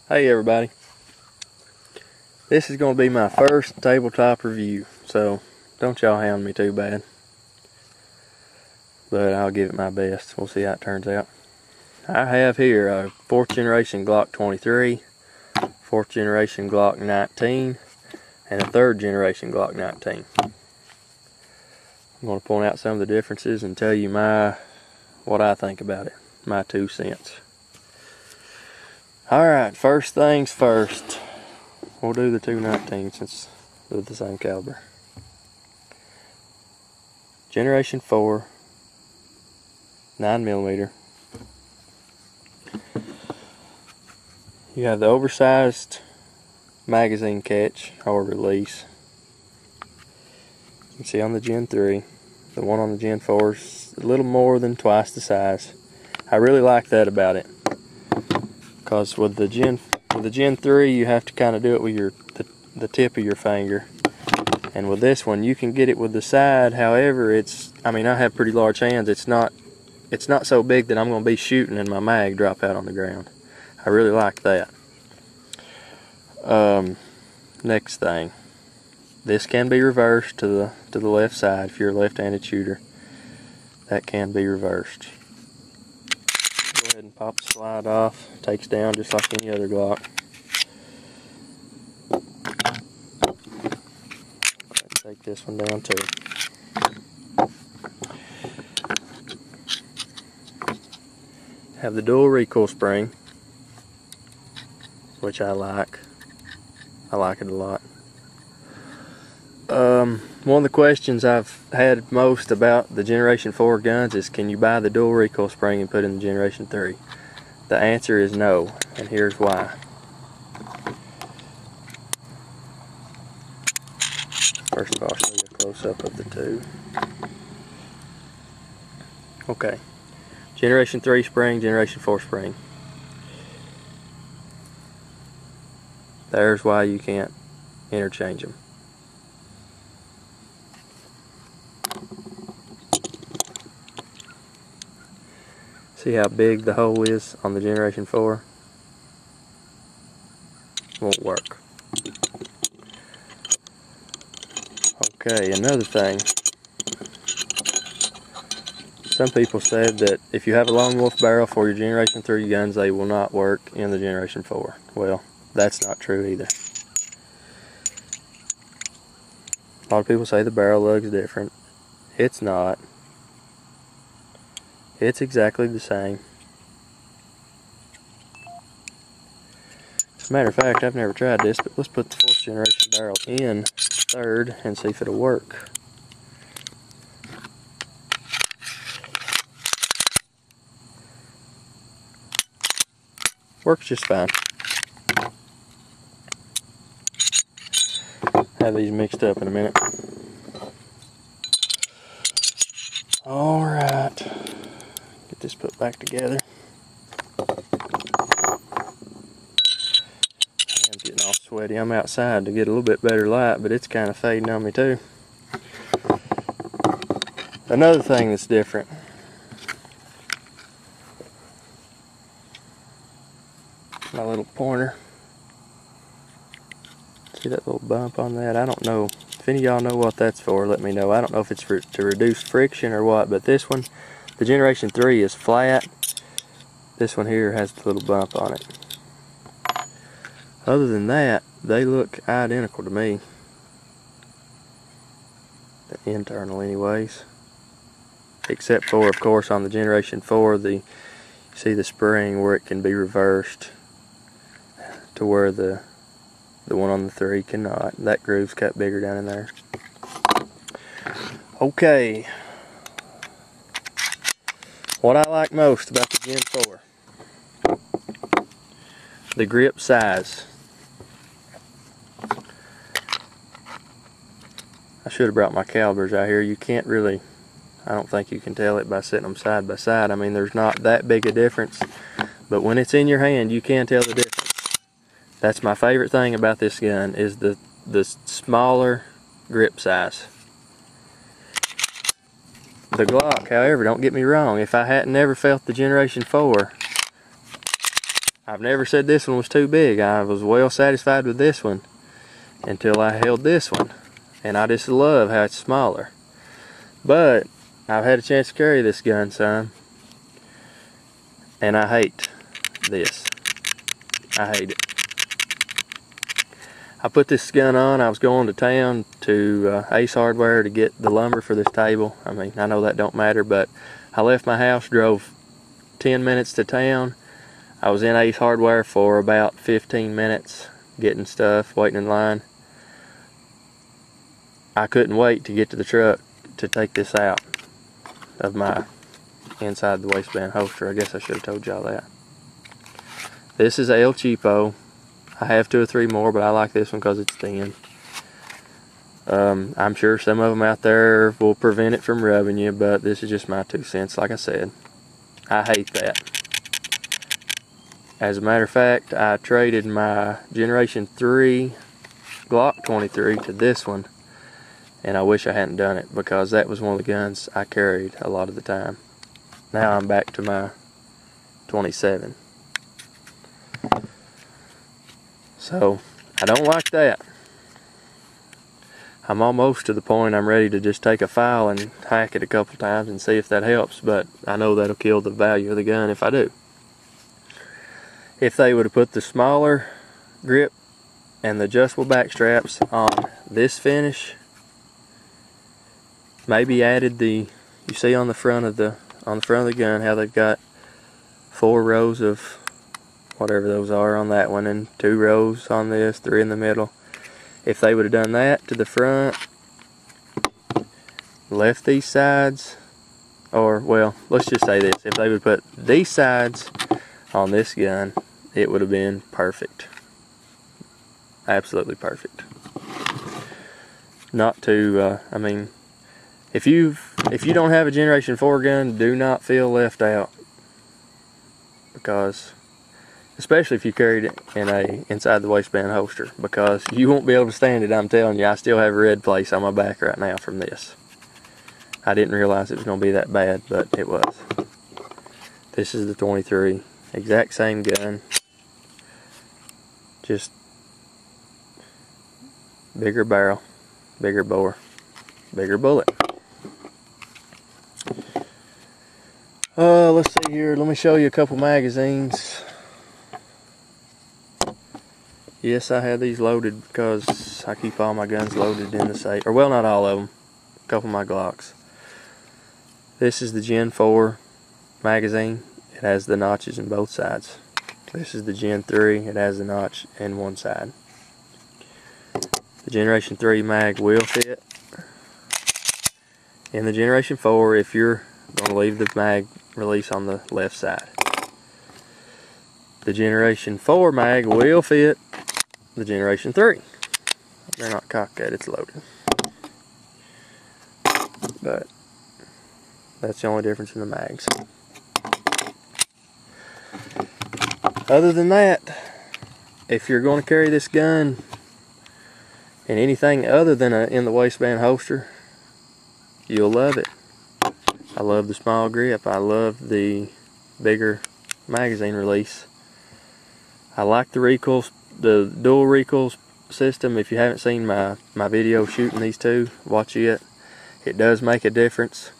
Hey everybody, this is going to be my first tabletop review, so don't y'all hound me too bad, but I'll give it my best. We'll see how it turns out. I have here a 4th generation Glock 23, 4th generation Glock 19, and a 3rd generation Glock 19. I'm going to point out some of the differences and tell you what I think about it, my 2 cents. Alright, first things first. We'll do the 219 since they're the same caliber. Generation 4, 9mm. You have the oversized magazine catch or release. You can see on the Gen 3. The one on the Gen 4 is a little more than twice the size. I really like that about it. Because with the Gen 3 you have to kind of do it with the tip of your finger, and with this one you can get it with the side. However, I have pretty large hands. It's not so big that I'm going to be shooting and my mag drop out on the ground. I really like that. Next thing, this can be reversed to the left side if you're a left-handed shooter. That can be reversed. Go ahead and pop the slide off. Takes down just like any other Glock. Go ahead and take this one down too. Have the dual recoil spring, which I like. I like it a lot. One of the questions I've had most about the Generation 4 guns is, can you buy the dual recoil spring and put in the Generation 3? The answer is no, and here's why. First of all, I'll show you a close-up of the two. Okay, Generation 3 spring, Generation 4 spring. There's why you can't interchange them. See how big the hole is on the Generation 4? Won't work. Okay, another thing. Some people said that if you have a lone wolf barrel for your Generation 3 guns, they will not work in the Generation 4. Well, that's not true either. A lot of people say the barrel lug's different. It's not. It's exactly the same. As a matter of fact, I've never tried this, but let's put the 4th generation barrel in 3rd and see if it'll work. Works just fine. Have these mixed up in a minute. Alright. Get this put back together. I'm getting all sweaty. I'm outside to get a little bit better light, but it's kind of fading on me too. Another thing that's different. My little pointer. See that little bump on that? I don't know. If any of y'all know what that's for, let me know. I don't know if it's to reduce friction or what, but this one, the Generation 3 is flat. This one here has a little bump on it. Other than that, they look identical to me. The internal anyways. Except for, of course, on the Generation 4, you see the spring where it can be reversed to where the one on the 3 cannot. That groove's cut bigger down in there. Okay. What I like most about the Gen 4. The grip size. I should have brought my calibers out here. You can't really, I don't think you can tell it by setting them side by side. I mean, there's not that big a difference. But when it's in your hand, you can tell the difference. That's my favorite thing about this gun, is the smaller grip size. The Glock, however, don't get me wrong, if I hadn't ever felt the Generation 4, I've never said this one was too big. I was well satisfied with this one until I held this one. And I just love how it's smaller. But I've had a chance to carry this gun some. And I hate this. I hate it. I put this gun on. I was going to town to Ace Hardware to get the lumber for this table. I mean, I know that don't matter, but I left my house, drove 10 minutes to town. I was in Ace Hardware for about 15 minutes getting stuff, waiting in line. I couldn't wait to get to the truck to take this out of my inside the waistband holster. I guess I should have told y'all that. This is El Cheapo. I have 2 or 3 more, but I like this one because it's thin. I'm sure some of them out there will prevent it from rubbing you, but this is just my 2 cents. Like I said, I hate that. As a matter of fact, I traded my Generation 3 Glock 23 to this one, and I wish I hadn't done it because that was one of the guns I carried a lot of the time. Now I'm back to my 27. So, I don't like that. I'm almost to the point I'm ready to just take a file and hack it a couple times and see if that helps, but I know that'll kill the value of the gun if I do. If they would have put the smaller grip and the adjustable back straps on this finish, maybe added the, you see on the front of the gun how they've got 4 rows of whatever those are on that one, and 2 rows on this, 3 in the middle. If they would have done that to the front, left these sides, or well, let's just say this, if they would put these sides on this gun, it would have been perfect. Absolutely perfect. Not to, I mean, if you don't have a Generation 4 gun, do not feel left out, because especially if you carried it in a inside the waistband holster, because you won't be able to stand it. I'm telling you, I still have a red place on my back right now from this. I didn't realize it was going to be that bad, but it was. This is the 23, exact same gun, just bigger barrel, bigger bore, bigger bullet. Let's see here. Let me show you a couple magazines. Yes, I have these loaded because I keep all my guns loaded in the safe. Or, well, not all of them. A couple of my Glocks. This is the Gen 4 magazine. It has the notches in both sides. This is the Gen 3. It has the notch in one side. The Generation 3 mag will fit. In the Generation 4, if you're going to leave the mag release on the left side. The Generation 4 mag will fit the Generation 3. They're not cocked yet, it's loaded. But that's the only difference in the mags. Other than that, if you're going to carry this gun in anything other than in the waistband holster, you'll love it. I love the small grip. I love the bigger magazine release. I like the recoil, the dual recoil system. If you haven't seen my video shooting these two, watch it. It does make a difference.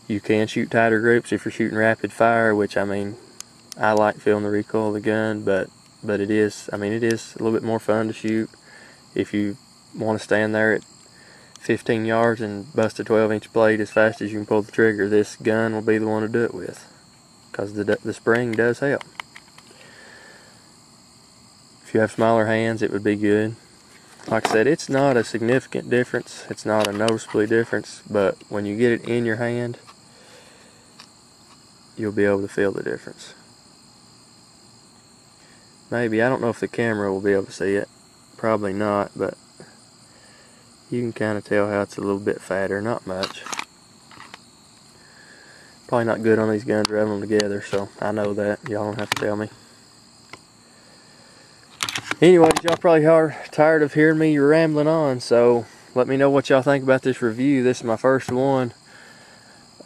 You can shoot tighter groups if you're shooting rapid fire, which, I mean, I like feeling the recoil of the gun, but it is, I mean, it is a little bit more fun to shoot if you want to stand there at 15 yards and bust a 12-inch blade as fast as you can pull the trigger. This gun will be the one to do it with, because the spring does help. If you have smaller hands, it would be good. Like I said, it's not a significant difference. It's not a noticeably difference, but when you get it in your hand, you'll be able to feel the difference. Maybe, I don't know if the camera will be able to see it. Probably not, but you can kind of tell how it's a little bit fatter, not much. Probably not good on these guns rubbing them together, so I know that. Y'all don't have to tell me. Anyways, y'all probably are tired of hearing me rambling on, so let me know what y'all think about this review. This is my first one.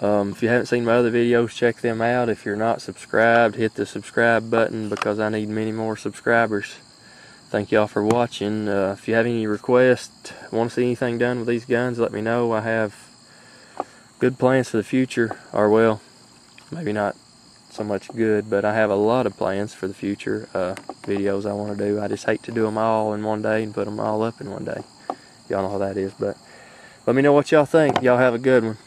If you haven't seen my other videos, check them out. If you're not subscribed, hit the subscribe button because I need many more subscribers. Thank y'all for watching. If you have any requests, want to see anything done with these guns, let me know. I have good plans for the future, or well, maybe not so much good, but I have a lot of plans for the future, videos I want to do. I just hate to do them all in one day and put them all up in one day. Y'all know how that is, but let me know what y'all think. Y'all have a good one.